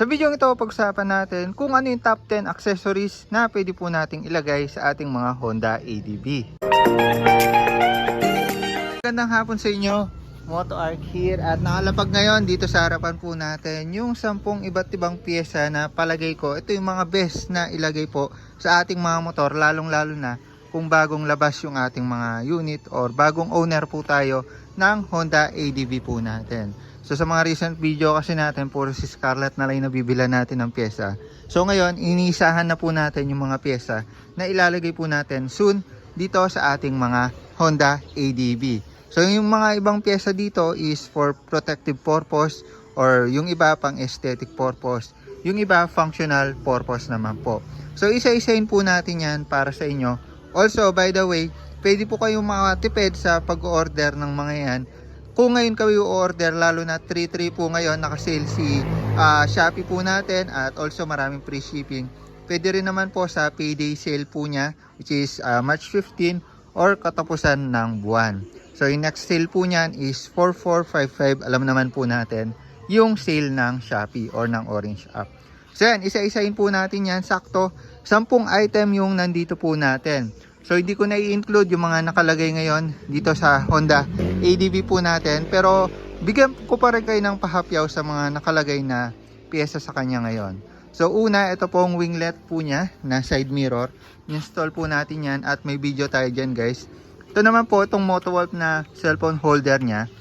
Sa video ito, pag-usapan natin kung ano yung top 10 accessories na pwede po nating ilagay sa ating mga Honda ADV. Magandang hapon sa inyo, Moto Arc here, at nakalapag ngayon dito sa harapan po natin yung 10 iba't ibang pyesa na palagay ko ito yung mga best na ilagay po sa ating mga motor, lalong lalo na kung bagong labas yung ating mga unit or bagong owner po tayo ng Honda ADV po natin. So sa mga recent video kasi natin, puro si Scarlett na lang nabibila natin ng pyesa. So ngayon, iniisahan na po natin yung mga pyesa na ilalagay po natin soon dito sa ating mga Honda ADV. So yung mga ibang pyesa dito is for protective purpose or yung iba pang aesthetic purpose. Yung iba functional purpose naman po. So isa-isahin po natin yan para sa inyo. Also, by the way, pwede po kayong makatipid sa pag-order ng mga yan. Kung ngayon kayo order, lalo na 3-3 po ngayon, nakasale si Shopee po natin at also maraming free shipping. Pwede rin naman po sa payday sale po niya, which is March 15 or katapusan ng buwan. So yung next sale po niyan is 4455. Alam naman po natin yung sale ng Shopee or ng Orange app. So yan, isa-isahin po natin yan. Sakto, 10 item yung nandito po natin. So hindi ko na i-include yung mga nakalagay ngayon dito sa Honda ADV po natin. Pero bigyan ko pa rin kayo ng pahapyaw sa mga nakalagay na pyesa sa kanya ngayon. So una, ito pong winglet po niya na side mirror. Install po natin yan at may video tayo dyan guys. Ito naman po itong Motowolf na cellphone holder niya.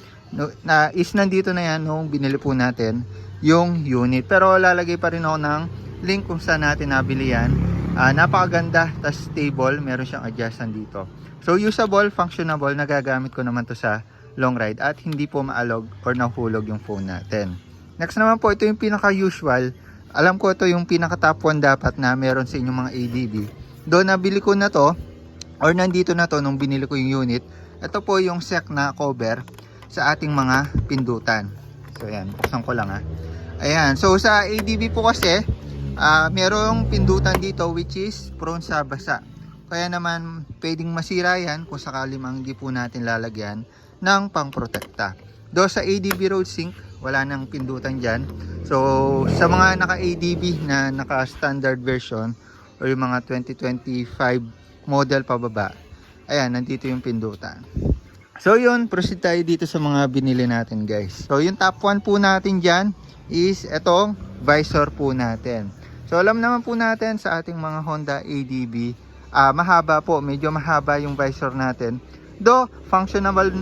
Na is nandito na yan nung binili po natin yung unit. Pero lalagay pa rin ako ng link kung saan natin nabili yan. Napakaganda, tas stable, meron siyang adjustment dito. So usable, functionable, nagagamit ko naman to sa long ride at hindi po maalog or nahulog yung phone natin. Next naman po, ito yung pinaka usual. Alam ko ito yung pinaka top 1 dapat na meron sa inyong mga ADV. Doon nabili ko na to or nandito na to nung binili ko yung unit. Ito po yung sec na cover sa ating mga pindutan. So ayan, buksan ko lang Ayan, so sa ADV po kasi merong pindutan dito which is prone sa basa. Kaya naman pwedeng masira yan kung sakali mang hindi po natin lalagyan ng pangprotekta. Do sa ADV road sync, wala nang pindutan dyan. So sa mga naka-ADV na naka-standard version or yung mga 2025 model pababa, ayan, nandito yung pindutan. So yun, proceed tayo dito sa mga binili natin guys. So yung top 1 po natin dyan is etong visor po natin. So alam naman po natin sa ating mga Honda ADV, mahaba po, medyo mahaba yung visor natin. Though functionable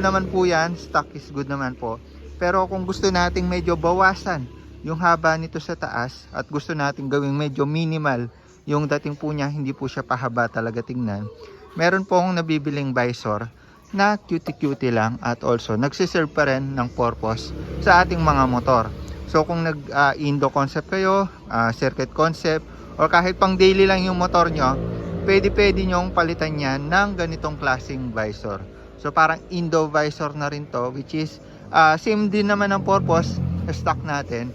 naman po yan, stock is good naman po. Pero kung gusto nating medyo bawasan yung haba nito sa taas at gusto nating gawing medyo minimal yung dating po niya, hindi po siya pahaba talaga tingnan. Meron po akong nabibiling visor na cutie-cutie lang at also nagsiserve pa rin ng purpose sa ating mga motor. So kung nag-Indo concept kayo, circuit concept, or kahit pang daily lang yung motor nyo, pwede nyong palitan yan ng ganitong klaseng visor. So parang Indo visor na rin to, which is same din naman ang purpose na stock natin.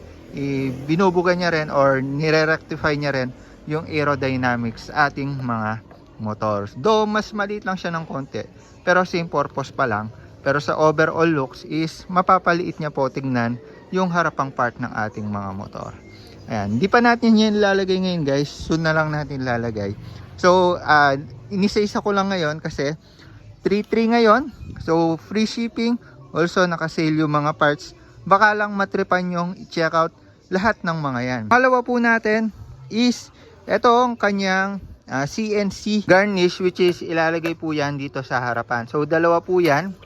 Binubuga niya rin or nire-rectify niya rin yung aerodynamics sa ating mga motors. Though mas maliit lang siya ng konti, pero same purpose pa lang. Pero sa overall looks is mapapaliit niya po tingnan yung harapang part ng ating mga motor. Ayan, hindi pa natin yan lalagay ngayon guys, soon na lang natin lalagay. So inisa-isa ko lang ngayon kasi 3-3 ngayon, so free shipping, also nakasale yung mga parts. Baka lang matripan yung i-check out lahat ng mga yan. Pangalawa po natin is etong kanyang CNC garnish, which is ilalagay po yan dito sa harapan. So dalawa po yan.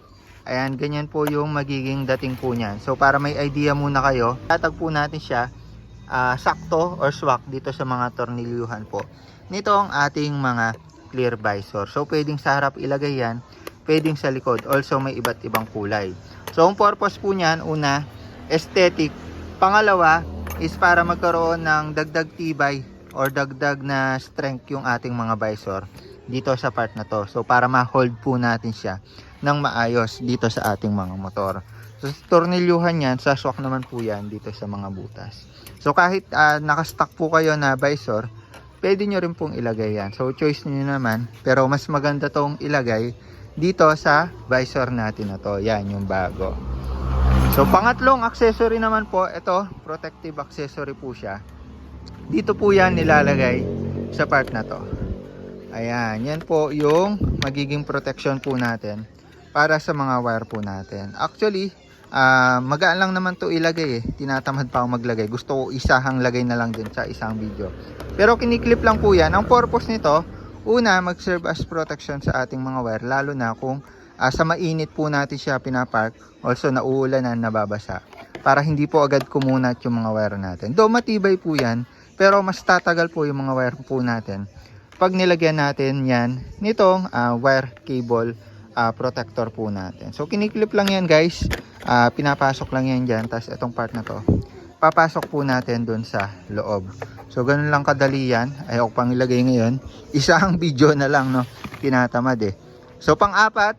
Ayan, ganyan po yung magiging dating po niyan. So para may idea muna kayo, tatag po natin siya sakto or swak dito sa mga tornilyuhan po. Nito ang ating mga clear visor. So pwedeng sa harap ilagay yan, pwedeng sa likod. Also may iba't ibang kulay. So ang purpose po niyan, una, aesthetic. Pangalawa is para magkaroon ng dagdag tibay or dagdag na strength yung ating mga visor dito sa part na to. So para ma-hold po natin siya ng maayos dito sa ating mga motor. So tornilyuhan yan, saswak naman po yan dito sa mga butas. So kahit nakastock po kayo na visor, pwede nyo rin pong ilagay yan. So choice nyo naman, pero mas maganda tong ilagay dito sa visor natin na to. Yan yung bago. So pangatlong accessory naman po, ito protective accessory po siya. Dito po yan nilalagay sa part na to. Ayan, yan po yung magiging protection po natin para sa mga wire po natin. Actually, magaan lang naman to ilagay eh. Tinatamad pa ako maglagay. Gusto ko isahang lagay na lang din sa isang video. Pero kiniklip lang po yan. Ang purpose nito, una, mag-serve as protection sa ating mga wire. Lalo na kung sa mainit po natin siya pinapark. Also, nauulanan, nababasa. Para hindi po agad kumunat yung mga wire natin. Though matibay po yan, pero mas tatagal po yung mga wire po natin pag nilagyan natin yan nitong wire cable protector po natin. So kiniklip lang yan guys, pinapasok lang yan dyan, tapos itong part na to papasok po natin dun sa loob. So ganun lang kadali yan. Ayoko pang ilagay ngayon, isang video na lang, no, tinatamad eh. So pang-apat,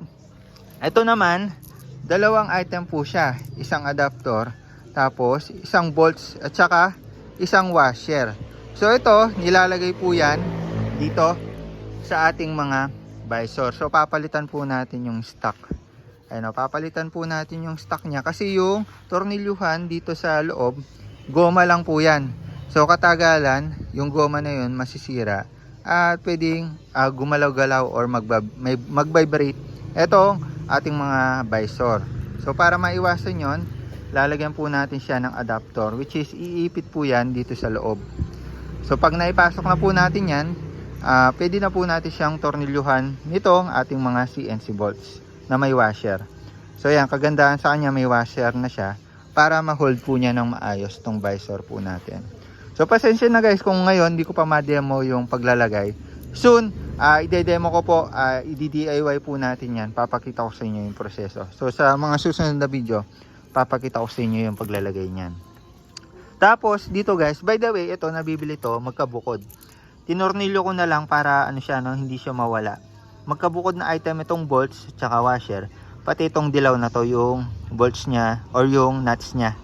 ito naman, dalawang item po siya, isang adapter, tapos isang bolts at saka isang washer. So ito nilalagay po yan dito sa ating mga visor. So papalitan po natin yung stock. Ayun, papalitan po natin yung stock niya kasi yung tornilyuhan dito sa loob, goma lang po yan. So katagalan, yung goma na yun masisira at pwedeng gumalaw-galaw or mag-vibrate itong ating mga visor. So para maiwasan yon, lalagyan po natin siya ng adapter, which is iipit po yan dito sa loob. So pag naipasok na po natin yan, pwede na po natin siyang tornilyuhan nitong ating mga CNC bolts na may washer. So yan, kagandahan sa kanya, may washer na siya para ma-hold po niya ng maayos tong visor po natin. So pasensya na guys kung ngayon hindi ko pa ma-demo yung paglalagay. Soon, i-demo ko po, i-DIY po natin yan. Papakita ko sa inyo yung proseso. So sa mga susunod na video, papakita ko sa inyo yung paglalagay niyan. Tapos dito guys, by the way, ito nabibili to magkabukod. Tinornilyo ko na lang para ano siya, no, hindi siya mawala. Magkabukod na item itong bolts at saka washer. Pati itong dilaw na to, yung bolts niya or yung nuts niya.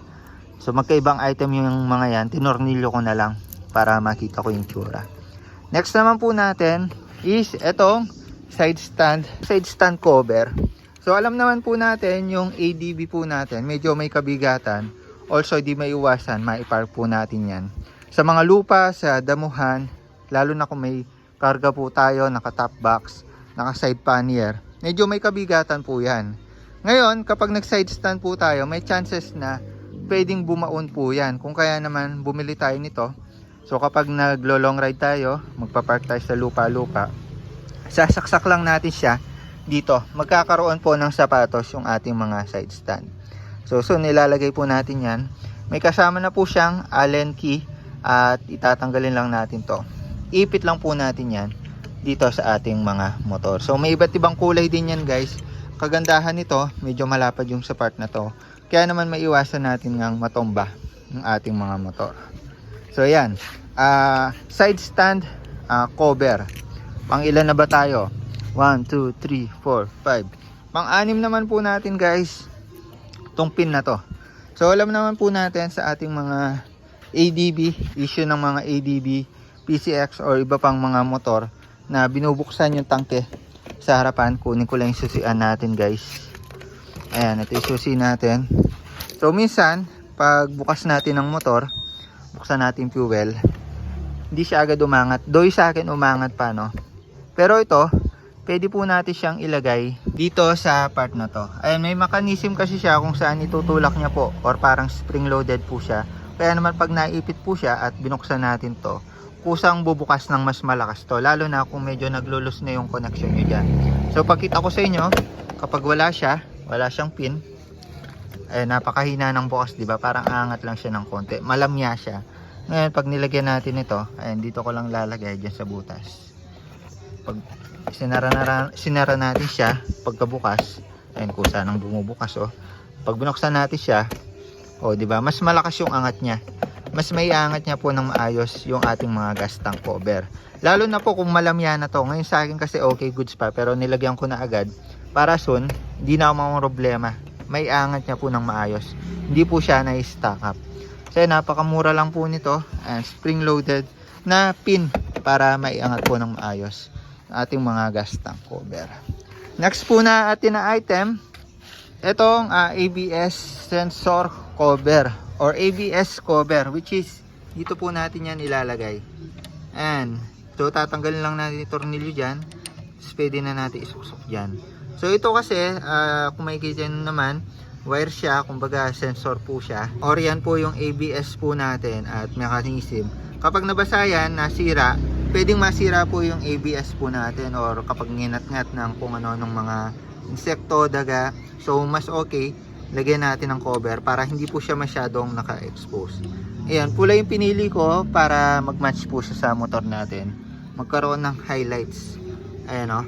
So magkaibang item yung mga yan. Tinornilyo ko na lang para makita ko yung tsura. Next naman po natin is itong side stand cover. So alam naman po natin yung ADB po natin, medyo may kabigatan. Also di may iwasan, maipark po natin yan sa mga lupa, sa damuhan, lalo na kung may karga po tayo, naka top box, naka side pannier, medyo may kabigatan po yan. Ngayon kapag nag side stand po tayo, may chances na pwedeng bumaon po yan. Kung kaya naman bumili tayo nito. So kapag naglo long ride tayo, magpapark tayo sa lupa-lupa, sasaksak lang natin siya dito. Magkakaroon po ng sapatos yung ating mga side stand. So nilalagay po natin yan. May kasama na po siyang Allen key at itatanggalin lang natin to. Ipit lang po natin yan dito sa ating mga motor. So may iba't ibang kulay din yan guys. Kagandahan nito, medyo malapad yung sa part na to. Kaya naman maiwasan natin ngang matomba ng ating mga motor. So yan, side stand cover. Pang ilan na ba tayo? 1, 2, 3, 4, 5. Pang-anim naman po natin guys, itong pin na to. So alam naman po natin sa ating mga ADB, issue ng mga ADB, PCX or iba pang mga motor na binubuksan yung tangke sa harapan. Kunin ko lang yung susian natin guys. Ayan, ito yung susi natin. So minsan pag bukas natin ng motor, buksan natin fuel, hindi siya agad umangat. Doy sa akin umangat pa, no? Pero ito, pwede po natin siyang ilagay dito sa part na to. Ayan, may mechanism kasi siya kung saan itutulak niya po or parang spring loaded po siya. Kaya naman pag naipit po siya at binuksan natin to, kusang bubukas ng mas malakas to, lalo na kung medyo naglulus na yung connection nyo dyan. So pagkita ko sa inyo, kapag wala siyang pin, ay napakahina ng bukas, di ba? Parang angat lang siya ng konti, malamya siya. Ngayon pag nilagyan natin ito, ayan, dito ko lang lalagay dyan sa butas. Pag sinara natin siya, pagkabukas, ayan, kusa nang bumubukas, oh. Pag binuksan natin siya, oh, di ba? Mas malakas yung angat niya. Mas may angat niya po ng maayos yung ating mga gas tank cover. Lalo na po kung malamya na to. Ngayon sa akin kasi okay goods pa, pero nilagyan ko na agad para soon hindi na ako problema. May angat niya po ng maayos. Hindi po siya na-stack up. So napakamura lang po nito, and spring loaded na pin para maiangat po ng maayos ating mga gas tank cover. Next po na atin na item Itong ABS sensor cover or ABS cover, which is dito po natin yan ilalagay. And so tatanggalin lang natin yung tornilyo dyan, tapos pwede na natin isuksok dyan. So ito kasi kung makikita nyo naman, wire siya, kumbaga sensor po siya, or yan po yung ABS po natin at mechanism. Kapag nabasa yan, nasira, pwedeng masira po yung ABS po natin, or kapag nginat-ngat ng kung ano ng mga insekto, daga. So mas okay, lagyan natin ng cover para hindi po siya masyadong naka-expose. Ayan, pula yung pinili ko para mag-match po siya sa motor natin. Magkaroon ng highlights. Ayan o.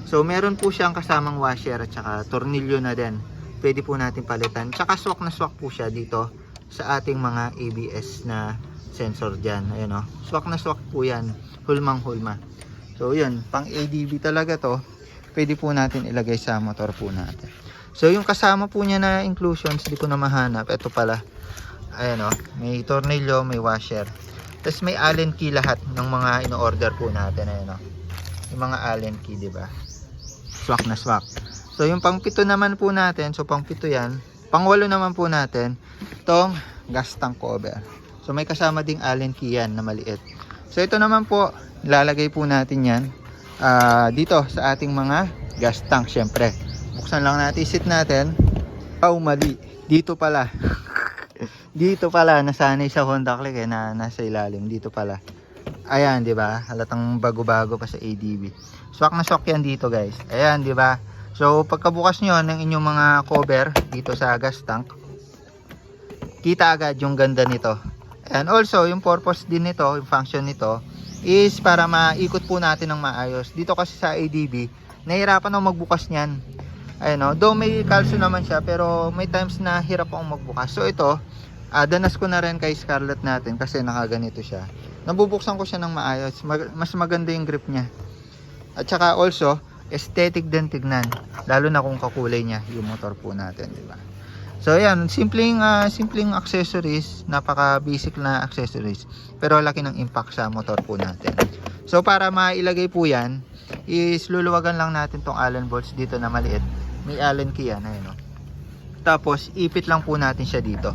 So meron po siyang kasamang washer at saka tornilyo na din. Pwede po natin palitan. Tsaka swak na swak po siya dito sa ating mga ABS na sensor dyan. Ayan o. Swak na swak po yan. Hulmang hulma. So yun, pang ADB talaga to. Pwede po natin ilagay sa motor po natin. So yung kasama po niya na inclusions, di ko na mahanap. Ito pala. Ayan o. May tornilyo, may washer. Tapos may Allen key lahat ng mga ino-order po natin. Ayan o. Yung mga Allen key, di ba? Swak na swak. So yung pang 7 naman po natin, so pang 7 yan. Pang 8 naman po natin, itong gas tank cover. So may kasama ding Allen key yan na maliit. So ito naman po, ilalagay po natin yan dito sa ating mga gas tank. Syempre, buksan lang natin, sit natin. Oh, mali. Dito pala. Dito pala, nasanay sa Honda Click na nasa ilalim. Dito pala. Ayan, di ba? Halatang bago-bago pa sa ADB. Swak na swak yan dito, guys. Ayan, di ba? So, pagkabukas nyo ng inyong mga cover dito sa gas tank, kita agad yung ganda nito. And also, yung purpose din nito, yung function nito, is para maikot po natin ng maayos. Dito kasi sa ADB, nahihirapan ako magbukas niyan. Ayan o, though may calcio naman siya, pero may times na hirap akong magbukas. So ito, danas ko na rin kay Scarlett natin kasi nakaganito siya. Nabubuksan ko siya ng maayos, mas maganda yung grip niya. At saka also, aesthetic din tignan, lalo na kung kakulay niya yung motor po natin, di ba? So ayan, simpleng accessories, napaka basic na accessories, pero laki ng impact sa motor po natin. So para mailagay po yan, is luluwagan lang natin tong Allen bolts dito na maliit. May Allen key yan, ayun o. Tapos ipit lang po natin siya dito.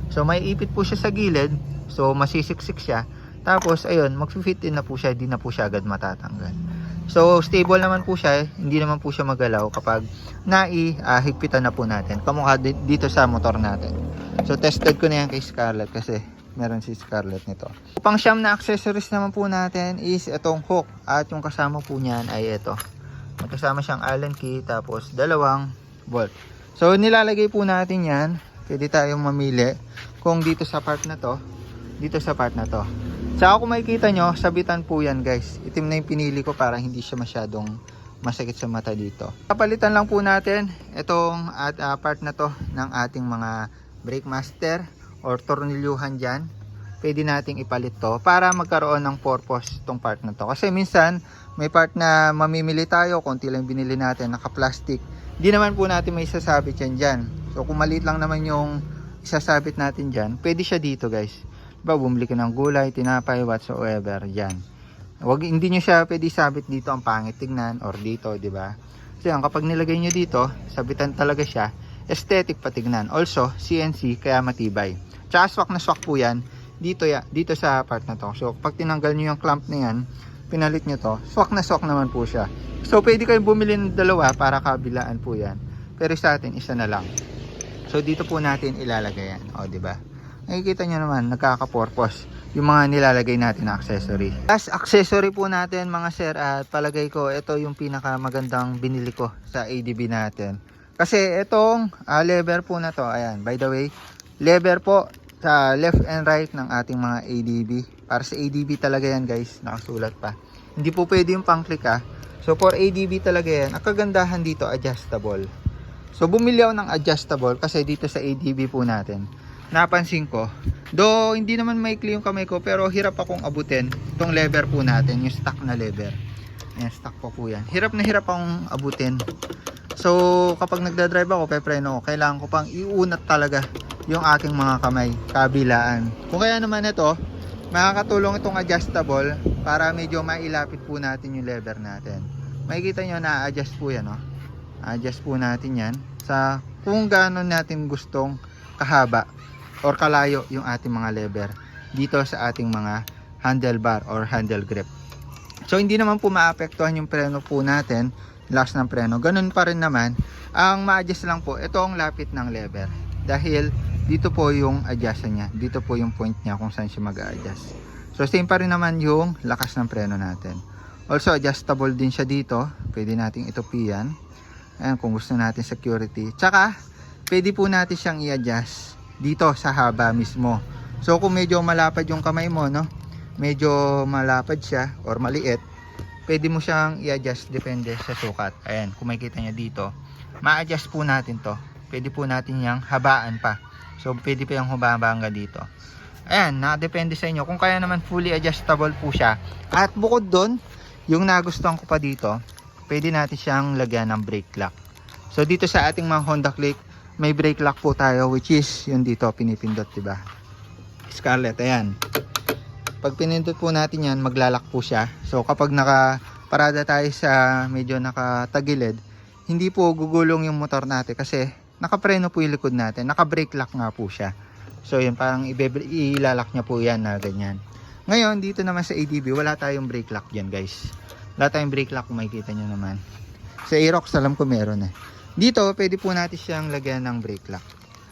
So may ipit po siya sa gilid, so masisiksik siya. Tapos ayun, mag-fit in na po siya, hindi na po siya agad matatanggal. So stable naman po siya, hindi naman po siya magalaw kapag higpitan na po natin. Kamukha dito sa motor natin. So tested ko na yan kay Scarlett kasi meron si Scarlett nito. Pang siyam na accessories naman po natin is itong hook, at yung kasama po niyan ay ito. Magkasama siyang Allen key, tapos dalawang bolt. So nilalagay po natin yan. Pwede tayong mamili kung dito sa part na to, dito sa part na to. Saka kung makikita nyo, sabitan po yan, guys. Itim na yung pinili ko para hindi siya masyadong masakit sa mata dito. Kapalitan lang po natin itong part na to ng ating mga brake master or tornilyuhan dyan. Pwede nating ipalit to para magkaroon ng purpose itong part na to. Kasi minsan may part na mamimili tayo, konti lang binili natin, naka-plastic. Di naman po natin may isasabit yan dyan. So kung maliit lang naman yung isasabit natin dyan, pwede siya dito, guys. Diba, bumili ka ng gulay, tinapay, whatsoever, dyan. Hindi nyo siya pwede sabit dito, ang pangit tignan, or dito, diba? So yan, kapag nilagay nyo dito, sabitan talaga siya, aesthetic patignan. Also, CNC, kaya matibay. Tsaka swak na swak po yan, dito sa part na to. So kapag tinanggal nyo yung clamp na yan, pinalit nyo to, swak na swak naman po siya. So pwede kayong bumili ng dalawa para kabilaan po yan. Pero sa atin, isa na lang. So dito po natin ilalagay yan, o diba? Nakikita nyo naman, nagkaka-purpose yung mga nilalagay natin na accessory. Last accessory po natin mga sir, at palagay ko ito yung pinaka magandang binili ko sa ADB natin. Kasi itong lever po na to, ayan, by the way, lever po sa left and right ng ating mga ADB. Para sa ADB talaga yan, guys, nakasulat pa. Hindi po pwede yung pang-click ha. So for ADB talaga yan. Ang kagandahan dito, adjustable. So bumili ako ng adjustable kasi dito sa ADB po natin, napansin ko, do hindi naman maikli yung kamay ko, pero hirap akong abutin itong lever po natin, yung stock na lever. Ayan, stock po yan. Hirap na hirap akong abutin. So kapag nagdadrive ako, pepreno ko, kailangan ko pang iunat talaga yung aking mga kamay, kabilaan. Kung kaya naman ito, makakatulong itong adjustable para medyo mailapit po natin yung lever natin. Makikita nyo na adjust po yan, no? Adjust po natin yan sa kung gaano natin gustong kahaba or kalayo yung ating mga lever dito sa ating mga handlebar or handle grip. So hindi naman po maapektuhan yung preno po natin, lakas ng preno. Ganun pa rin naman, ang ma-adjust lang po ito ang lapit ng lever, dahil dito po yung adjust niya, dito po yung point niya kung saan siya mag-a-adjust. So same pa rin naman yung lakas ng preno natin. Also adjustable din siya dito, pwede nating itupian. Ayan, kung gusto natin security. Tsaka pwede po natin siyang i-adjust dito sa haba mismo. So kung medyo malapad yung kamay mo, no, medyo malapad siya or maliit, pwede mo siyang i-adjust depende sa sukat. Ayan, kung makikita niya dito, ma-adjust po natin to. Pwede po natin yang habaan pa. So pwede pa yung hubaba hanggang dito. Ayan, nakadepende sa inyo. Kung kaya naman fully adjustable po siya. At bukod doon, yung nagustuhan ko pa dito, pwede natin siyang lagyan ng brake lock. So dito sa ating mga Honda Click, may brake lock po tayo, which is yung dito pinipindot, diba? Scarlett, ayan. Pag pinindot po natin yan, maglalak po siya. So kapag nakaparada tayo sa medyo nakatagilid, hindi po gugulong yung motor natin kasi nakapreno po yung likod natin. Naka-brake lock nga po siya. So yun, parang ilalak niya po yan na ganyan. Ngayon, dito naman sa ADB, wala tayong brake lock dyan, guys. Wala tayong brake lock kung makikita nyo naman. Sa Aerox, alam ko meron eh. Dito, pwede po natin siyang lagyan ng brake lock.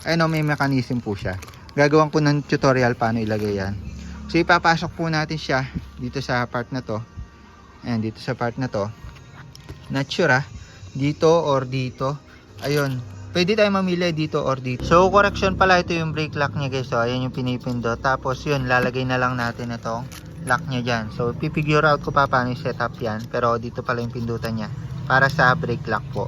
Ayun o, may mechanism po siya. Gagawin ko ng tutorial paano ilagay yan. So ipapasok po natin siya dito sa part na to. Ayan, dito sa part na to. Not sure dito or dito. Ayun, pwede tayo mamili dito or dito. So correction pala, ito yung brake lock niya, guys. So ayan yung pinipindot. Tapos yun, lalagay na lang natin itong lock niya dyan. So pipigure out ko pa paano yung setup yan. Pero dito pala yung pindutan niya para sa brake lock po.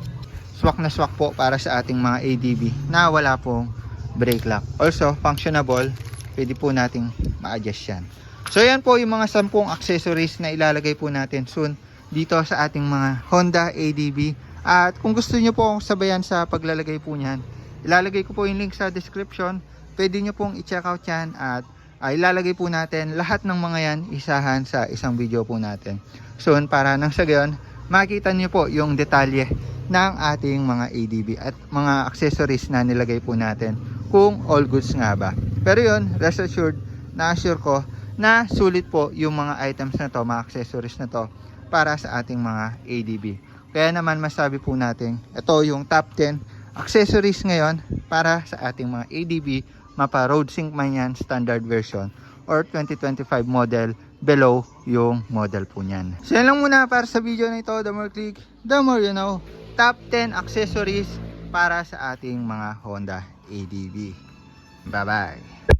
Swak na swak po para sa ating mga ADB na wala pong brake lock. Also functionable, pwede po nating ma-adjust yan. So yan po yung mga 10 accessories na ilalagay po natin soon dito sa ating mga Honda ADB. At kung gusto nyo po akong sabayan sa paglalagay po niyan, ilalagay ko po yung link sa description. Pwede nyo pong i-check out yan at ilalagay po natin lahat ng mga yan isahan sa isang video po natin soon, para nang sa gayon makita nyo po yung detalye ng ating mga ADB at mga accessories na nilagay po natin, kung all goods nga ba. Pero yun, rest assured, na-assure ko na sulit po yung mga items na to, mga accessories na to para sa ating mga ADB. Kaya naman masabi po natin, ito yung top 10 accessories ngayon para sa ating mga ADB, mapa road sync man yan, standard version or 2025 model, below yung model po niyan. So yan lang muna para sa video na ito. The more click, the more you know. Top 10 accessories para sa ating mga Honda ADB. Bye bye.